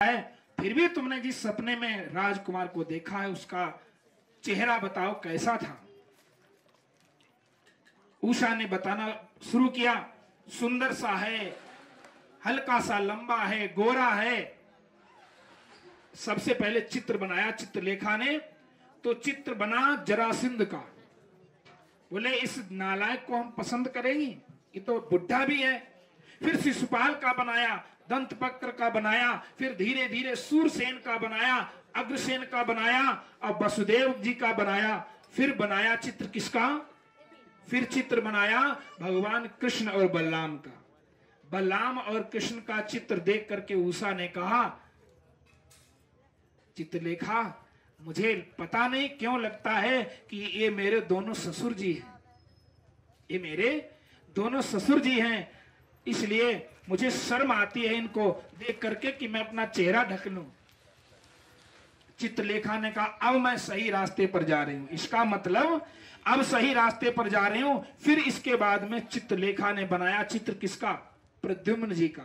है, फिर भी तुमने जिस सपने में राजकुमार को देखा है उसका चेहरा बताओ कैसा था। उषा ने बताना शुरू किया, सुंदर सा है, हल्का सा लंबा है, गोरा है। सबसे पहले चित्र बनाया चित्रलेखा ने, तो चित्र बना जरासिंध का। बोले इस नालायक को हम पसंद करेंगे, ये तो बुढ़ा भी है। फिर शिशुपाल का बनाया, दंतवक्र का बनाया, फिर धीरे धीरे सूरसेन का बनाया, अग्रसेन का बनाया और वसुदेव जी का बनाया। फिर बनाया चित्र किसका? फिर चित्र बनाया भगवान कृष्ण और बलराम का। बलराम और कृष्ण का चित्र देख करके उषा ने कहा, चित्रलेखा मुझे पता नहीं क्यों लगता है कि ये मेरे दोनों ससुर जी हैं, ये मेरे दोनों ससुर जी हैं, इसलिए मुझे शर्म आती है इनको देख करके कि मैं अपना चेहरा ढक लूं। चित्रलेखा ने कहा अब मैं सही रास्ते पर जा रही हूं, इसका मतलब अब सही रास्ते पर जा रही हूं। फिर इसके बाद में चित्रलेखा ने बनाया चित्र किसका? प्रद्युम्न जी का।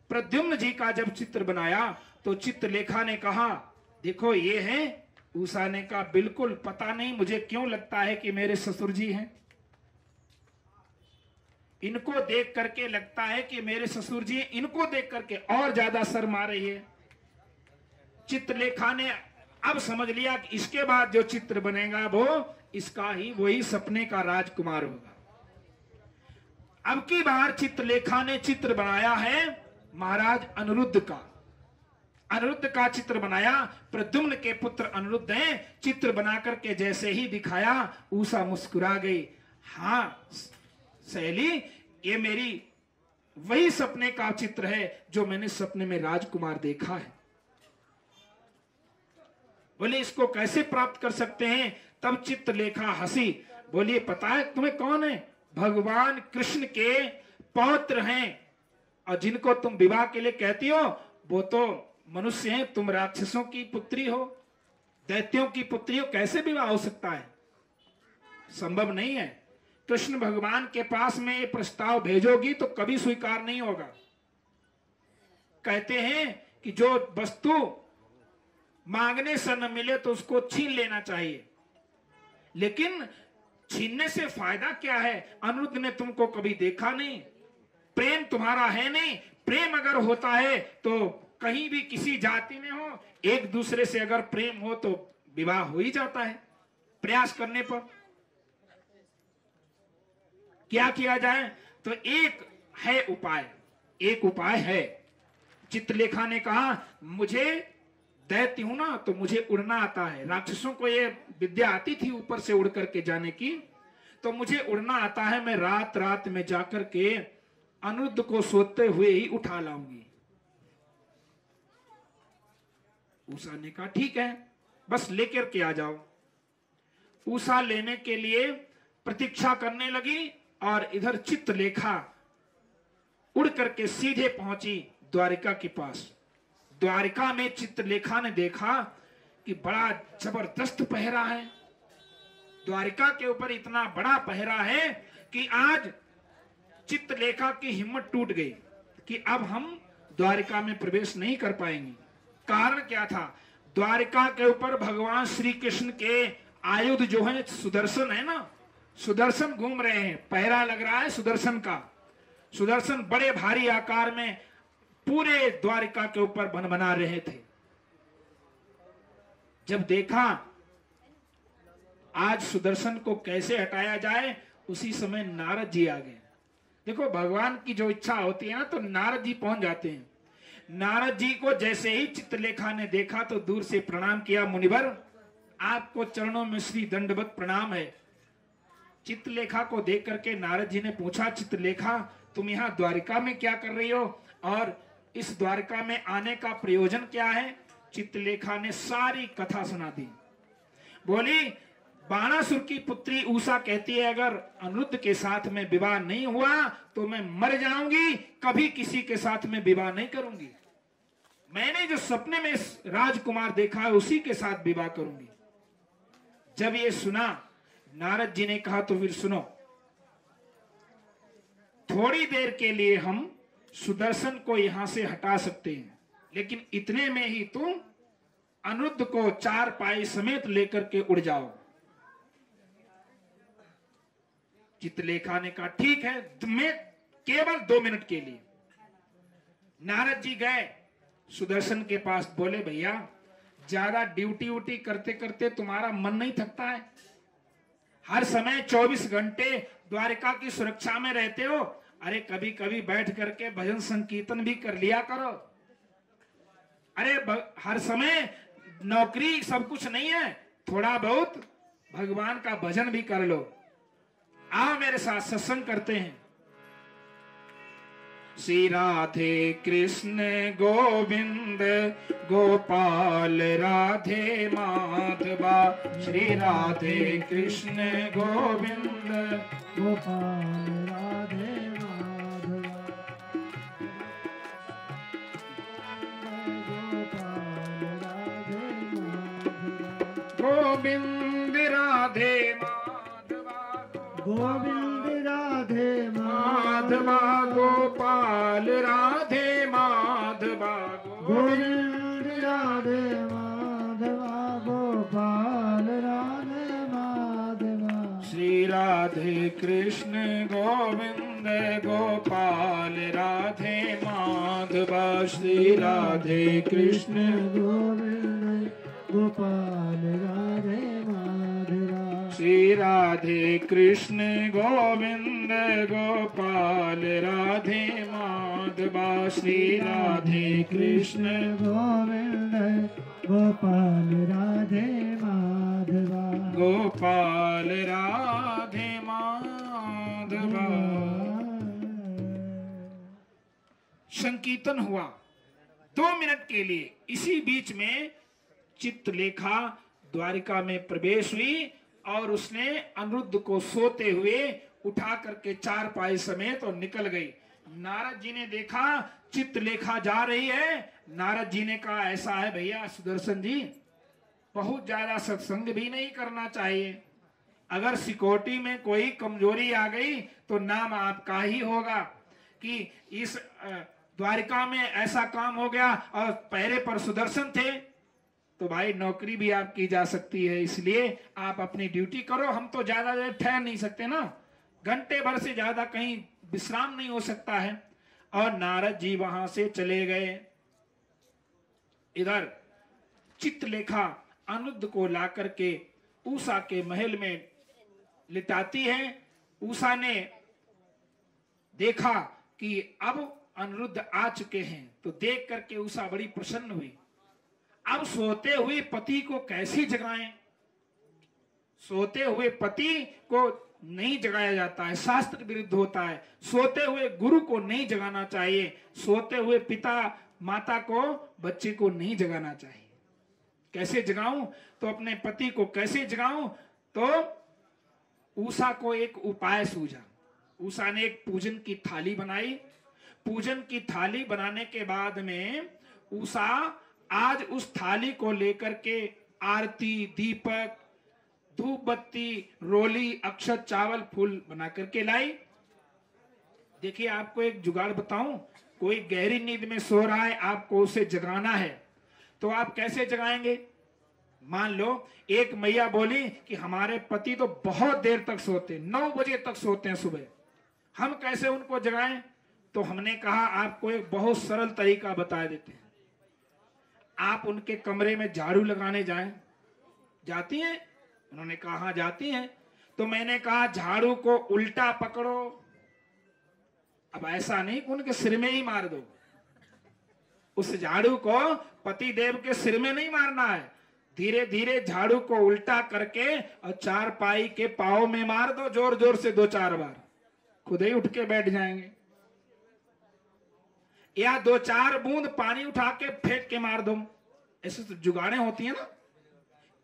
प्रद्युम्न जी का जब चित्र बनाया तो चित्रलेखा ने कहा देखो ये है। उषा ने कहा बिल्कुल पता नहीं मुझे क्यों लगता है कि मेरे ससुर जी हैं, इनको देख करके लगता है कि मेरे ससुर जी, इनको देख करके और ज्यादा शर्म आ रही है। चित्रलेखा ने अब समझ लिया कि इसके बाद जो चित्र बनेगा वो इसका ही वही सपने का राजकुमार होगा। अब की बार चित्रलेखा ने चित्र बनाया है महाराज अनिरुद्ध का। अनिरुद्ध का चित्र बनाया, प्रद्युम्न के पुत्र अनिरुद्ध हैं। चित्र बना करके जैसे ही दिखाया उषा मुस्कुरा गई। हाँ सहेली, ये मेरी वही सपने का चित्र है जो मैंने सपने में राजकुमार देखा है। बोले इसको कैसे प्राप्त कर सकते हैं? तब चित्रलेखा हंसी, बोलिए पता है तुम्हें कौन है? भगवान कृष्ण के पौत्र हैं, और जिनको तुम विवाह के लिए कहती हो वो तो मनुष्य हैं, तुम राक्षसों की पुत्री हो, दैत्यों की पुत्री हो, कैसे विवाह हो सकता है? संभव नहीं है। कृष्ण भगवान के पास में ये प्रस्ताव भेजोगी तो कभी स्वीकार नहीं होगा। कहते हैं कि जो वस्तु मांगने से न मिले तो उसको छीन लेना चाहिए, लेकिन छीनने से फायदा क्या है? अनिरुद्ध ने तुमको कभी देखा नहीं, प्रेम तुम्हारा है नहीं। प्रेम अगर होता है तो कहीं भी किसी जाति में हो, एक दूसरे से अगर प्रेम हो तो विवाह हो ही जाता है प्रयास करने पर। क्या किया जाए? तो एक है उपाय, एक उपाय है। चित्रलेखा ने कहा मुझे दैत्य हूं ना तो मुझे उड़ना आता है, राक्षसों को ये विद्या आती थी ऊपर से उड़ करके जाने की, तो मुझे उड़ना आता है। मैं रात रात में जाकर के अनिरुद्ध को सोते हुए ही उठा लाऊंगी। उषा ने कहा ठीक है, बस लेकर के आ जाओ। उषा लेने के लिए प्रतीक्षा करने लगी और इधर चित्रलेखा उड़ करके सीधे पहुंची द्वारिका के पास। द्वारिका में चित्रलेखा ने देखा कि बड़ा जबरदस्त पहरा है। द्वारिका के ऊपर इतना बड़ा पहरा है कि आज चित्रलेखा की हिम्मत टूट गई कि अब हम द्वारिका में प्रवेश नहीं कर पाएंगे। कारण क्या था? द्वारिका के ऊपर भगवान श्री कृष्ण के आयुध जो है सुदर्शन है ना, सुदर्शन घूम रहे हैं, पहरा लग रहा है सुदर्शन का। सुदर्शन बड़े भारी आकार में पूरे द्वारिका के ऊपर बन बना रहे थे। जब देखा आज सुदर्शन को कैसे हटाया जाए, उसी समय नारद जी आ गए। देखो भगवान की जो इच्छा होती है ना तो नारद जी पहुंच जाते हैं। नारद जी को जैसे ही चित्रलेखा ने देखा तो दूर से प्रणाम किया, मुनिवर आपको चरणों में श्री दंडवत प्रणाम है। चित्रलेखा को देख करके नारद जी ने पूछा, चित्रलेखा तुम यहाँ द्वारिका में क्या कर रही हो और इस द्वारिका में आने का प्रयोजन क्या है? चित्रलेखा ने सारी कथा सुना दी। बोली बाणासुर की पुत्री उषा कहती है अगर अनिरुद्ध के साथ में विवाह नहीं हुआ तो मैं मर जाऊंगी, कभी किसी के साथ में विवाह नहीं करूंगी। मैंने जो सपने में राजकुमार देखा है उसी के साथ विवाह करूंगी। जब ये सुना नारद जी ने कहा तो फिर सुनो, थोड़ी देर के लिए हम सुदर्शन को यहां से हटा सकते हैं, लेकिन इतने में ही तुम अनिरुद्ध को चार पाई समेत लेकर के उड़ जाओ। चित्रलेखा ने कहा ठीक है, मैं केवल 2 मिनट के लिए। नारद जी गए सुदर्शन के पास, बोले भैया ज्यादा ड्यूटी व्यूटी करते करते तुम्हारा मन नहीं थकता है? हर समय 24 घंटे द्वारिका की सुरक्षा में रहते हो, अरे कभी कभी बैठ करके भजन संकीर्तन भी कर लिया करो। अरे हर समय नौकरी सब कुछ नहीं है, थोड़ा बहुत भगवान का भजन भी कर लो। आओ मेरे साथ सत्संग करते हैं। श्री राधे कृष्ण गोविंद गोपाल राधे माधवा, श्री राधे कृष्ण गोविंद गोपाल राधे माधवा, गोविंद राधे माधवा, गोविंद राधे माधवा गोपाल राधे माधवा, गोविंद राधे माधवा, गोपाल राधे माधवा, श्री राधे कृष्ण गोविंद गोपाल राधे माधवा, श्री राधे कृष्ण गोविंद गोपाल राधे माधवा, श्री राधे कृष्ण गोविंद गोपाल राधे माधवा, श्री राधे कृष्ण गोविंद गोपाल राधे माधवा, गोपाल राधे माधवा। संकीर्तन हुआ 2 मिनट के लिए। इसी बीच में चित्रलेखा द्वारिका में प्रवेश हुई और उसने अनिरुद्ध को सोते हुए उठा करके चार पाई समेत और निकल गई। नारद जी ने देखा चित्रलेखा जा रही है। नारद जी ने कहा ऐसा है भैया सुदर्शन जी, बहुत ज्यादा सत्संग भी नहीं करना चाहिए। अगर सिक्योरिटी में कोई कमजोरी आ गई तो नाम आपका ही होगा कि इस द्वारिका में ऐसा काम हो गया और पहरे पर सुदर्शन थे, तो भाई नौकरी भी आपकी जा सकती है। इसलिए आप अपनी ड्यूटी करो, हम तो ज्यादा देर ठहर नहीं सकते ना, घंटे भर से ज्यादा कहीं विश्राम नहीं हो सकता है। और नारद जी वहां से चले गए। इधर चित्रलेखा अनिरुद्ध को ला करके उषा के महल में लिटाती है। उषा ने देखा कि अब अनिरुद्ध आ चुके हैं, तो देख करके उषा बड़ी प्रसन्न हुई। अब सोते हुए पति को कैसे जगाएं? सोते हुए पति को नहीं जगाया जाता है, शास्त्र विरुद्ध होता है। सोते हुए गुरु को नहीं जगाना चाहिए, सोते हुए पिता माता को बच्चे को नहीं जगाना चाहिए। कैसे जगाऊं? तो अपने पति को कैसे जगाऊं? तो उषा को एक उपाय सूझा। उषा ने एक पूजन की थाली बनाई। पूजन की थाली बनाने के बाद में उषा आज उस थाली को लेकर के आरती, दीपक, धूप बत्ती, रोली, अक्षत, चावल, फूल बना करके लाई। देखिए आपको एक जुगाड़ बताऊं, कोई गहरी नींद में सो रहा है, आपको उसे जगाना है, तो आप कैसे जगाएंगे? मान लो एक मैया बोली कि हमारे पति तो बहुत देर तक सोते, 9 बजे तक सोते हैं सुबह, हम कैसे उनको जगाएं? तो हमने कहा आपको एक बहुत सरल तरीका बता देते हैं। आप उनके कमरे में झाड़ू लगाने जाएं। जाती हैं? उन्होंने कहा हाँ जाती हैं। तो मैंने कहा झाड़ू को उल्टा पकड़ो। अब ऐसा नहीं कि उनके सिर में ही मार दो, उस झाड़ू को पति देव के सिर में नहीं मारना है, धीरे धीरे झाड़ू को उल्टा करके और चारपाई के पांव में मार दो, जोर जोर से 2-4 बार, खुद ही उठ के बैठ जाएंगे। या 2-4 बूंद पानी उठा के फेंक के मार दो। ऐसे तो जुगाड़े होती है ना।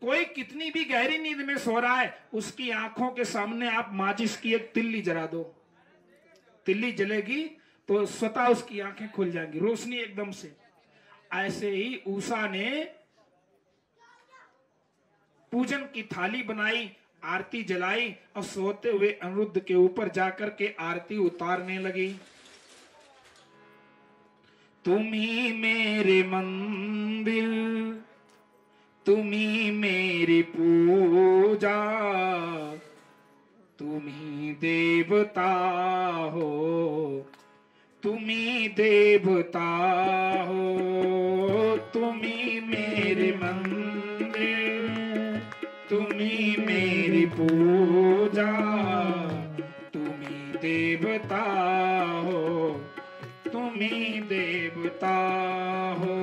कोई कितनी भी गहरी नींद में सो रहा है, उसकी आंखों के सामने आप माचिस की एक तिल्ली जला दो, तिल्ली जलेगी तो स्वतः उसकी आंखें खुल जाएंगी, रोशनी एकदम से। ऐसे ही उषा ने पूजन की थाली बनाई, आरती जलाई और सोते हुए अनिरुद्ध के ऊपर जाकर के आरती उतारने लगी। तुम्ही मेरे मंदिर, तुम्ही मेरी पूजा, तुम्ही देवता हो, तुम्ही देवता हो, तुम्ही मेरे मंदिर, तुम्ही मेरी पूजा, तुम्ही देवता हो, तुम्ही देवता हो,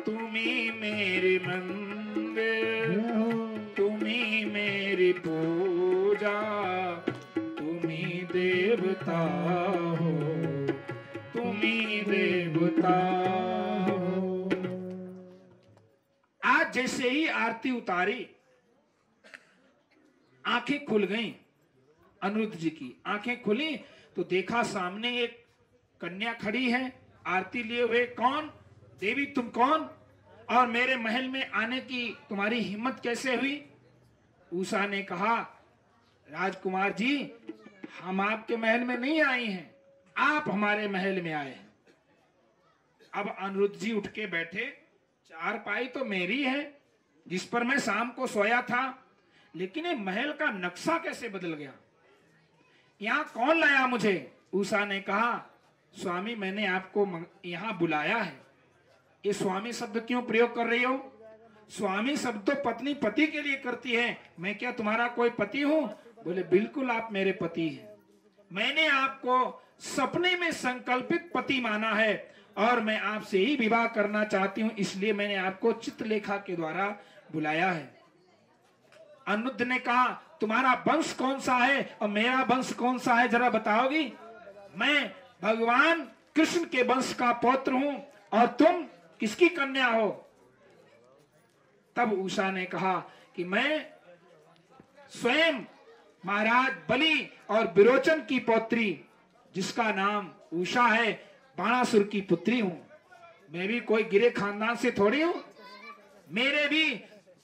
तुम्ही मेरी मंदिर, तुम्ही मेरी पूजा, तुम्ही देवता हो, तुम्ही देवता हो। आज जैसे ही आरती उतारी, आंखें खुल गईं। अनिरुद्ध जी की आंखें खुली तो देखा सामने एक कन्या खड़ी है आरती लिए हुए। कौन? देवी तुम कौन, और मेरे महल में आने की तुम्हारी हिम्मत कैसे हुई? उषा ने कहा, राजकुमार जी, हम आपके महल में नहीं आई हैं, आप हमारे महल में आए हैं। अब अनिरुद्ध जी उठ के बैठे, चारपाई तो मेरी है जिस पर मैं शाम को सोया था, लेकिन ये महल का नक्शा कैसे बदल गया? यहाँ कौन लाया मुझे? उषा ने कहा, स्वामी मैंने आपको यहाँ बुलाया है। ये स्वामी शब्द क्यों प्रयोग कर रही हो? स्वामी शब्द तो पत्नी पति के लिए करती है, मैं क्या तुम्हारा कोई पति हूँ? बोले बिल्कुल आप मेरे पति हैं। मैंने आपको सपने में संकल्पित पति माना है और मैं आपसे ही विवाह करना चाहती हूँ, इसलिए मैंने आपको चित्रलेखा के द्वारा बुलाया है। अनिरुद्ध ने कहा, तुम्हारा वंश कौन सा है और मेरा वंश कौन सा है, जरा बताओगी? मैं भगवान कृष्ण के वंश का पौत्र हूं और तुम किसकी कन्या हो? तब उषा ने कहा कि मैं स्वयं महाराज बलि और विरोचन की पौत्री, जिसका नाम उषा है, बाणासुर की पुत्री हूं। मैं भी कोई गिरे खानदान से थोड़ी हूं। मेरे भी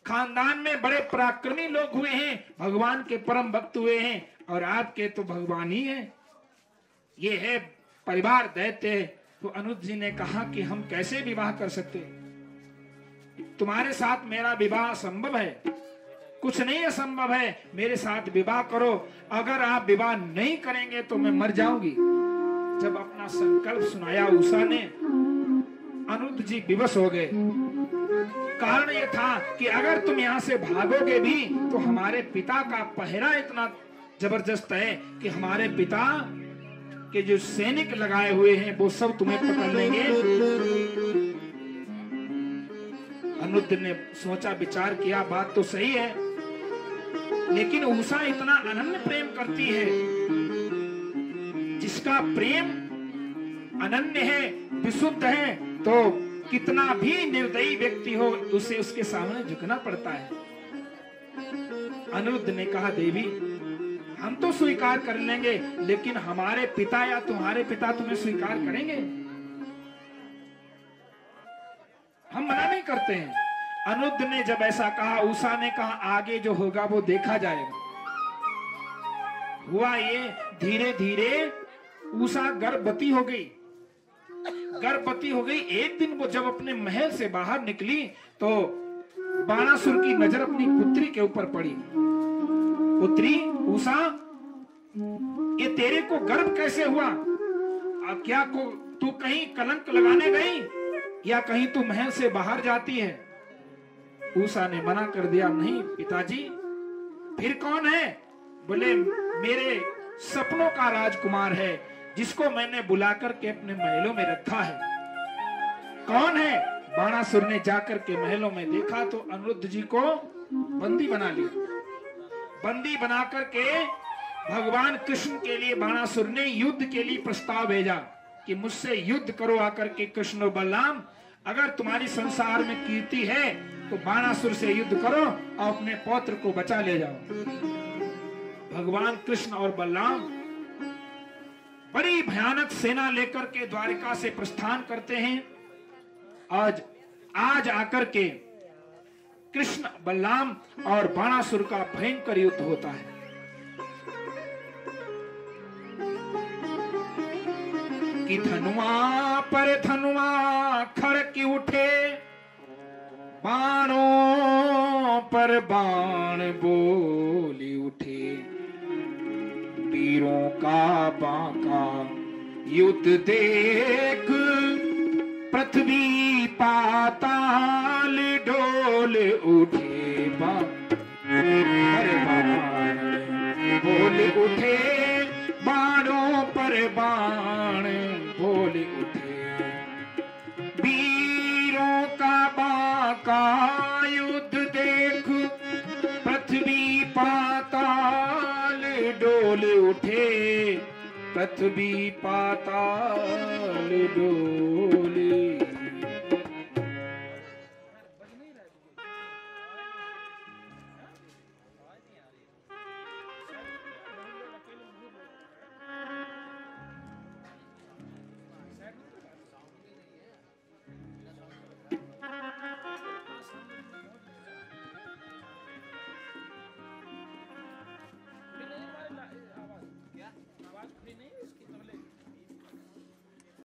खानदान में बड़े पराक्रमी लोग हुए हैं, भगवान के परम भक्त हुए हैं, और आपके तो भगवान ही हैं। ये है परिवार दैत्य। तो अनिरुद्ध जी ने कहा कि हम कैसे विवाह कर सकते? तुम्हारे साथ मेरा विवाह संभव है, कुछ नहीं असंभव है, मेरे साथ विवाह करो। अगर आप विवाह नहीं करेंगे तो मैं मर जाऊंगी। जब अपना संकल्प सुनाया उषा ने, अनिरुद्ध जी विवश हो गए। कारण यह था कि अगर तुम यहाँ से भागोगे भी तो हमारे पिता का पहरा इतना जबरदस्त है कि हमारे पिता के जो सैनिक लगाए हुए हैं वो सब तुम्हें पकड़ लेंगे। अनिरुद्ध ने सोचा, विचार किया, बात तो सही है, लेकिन उषा इतना अनन्य प्रेम करती है, जिसका प्रेम अनन्य है, विशुद्ध है, तो कितना भी निर्दयी व्यक्ति हो उसे उसके सामने झुकना पड़ता है। अनिरुद्ध ने कहा, देवी हम तो स्वीकार कर लेंगे, लेकिन हमारे पिता या तुम्हारे पिता तुम्हें स्वीकार करेंगे? हम मना नहीं करते हैं। अनिरुद्ध ने जब ऐसा कहा, उषा ने कहा, आगे जो होगा वो देखा जाएगा। हुआ ये, धीरे धीरे उषा गर्भवती हो गई। गर्भवती हो गई। एक दिन वो जब अपने महल से बाहर निकली तो बाणासुर की नजर अपनी पुत्री के ऊपर पड़ी। पुत्री उषा, ये तेरे को गर्भ कैसे हुआ? अब क्या तू कहीं कलंक लगाने गई या कहीं तू महल से बाहर जाती है? उषा ने मना कर दिया, नहीं पिताजी। फिर कौन है? बोले मेरे सपनों का राजकुमार है, जिसको मैंने बुलाकर के अपने महलों में रखा है। कौन है? बाणासुर ने जाकर के महलों में देखा तो अनिरुद्ध जी को बंदी बना लिया। बंदी बना करके भगवान कृष्ण के लिए बाणासुर ने युद्ध के लिए प्रस्ताव भेजा कि मुझसे युद्ध करो आकर के कृष्ण और बलराम। अगर तुम्हारी संसार में कीर्ति है तो बाणासुर से युद्ध करो और अपने पौत्र को बचा ले जाओ। भगवान कृष्ण और बलराम बड़ी भयानक सेना लेकर के द्वारिका से प्रस्थान करते हैं। आज आकर के कृष्ण बलराम और बाणासुर का भयंकर युद्ध होता है। कि धनुआ पर धनुआ खड़क उठे, बाणों पर बाण बोली उठे। वीरों का बांका युद्ध देख, पृथ्वी पाताल डोल उठे। पर बाण बोल उठे, बाणों पर बाण बोल उठे। वीरों का बांका युद्ध देख, पृथ्वी पाताल डोल उठे। पृथ्वी पाताल डोल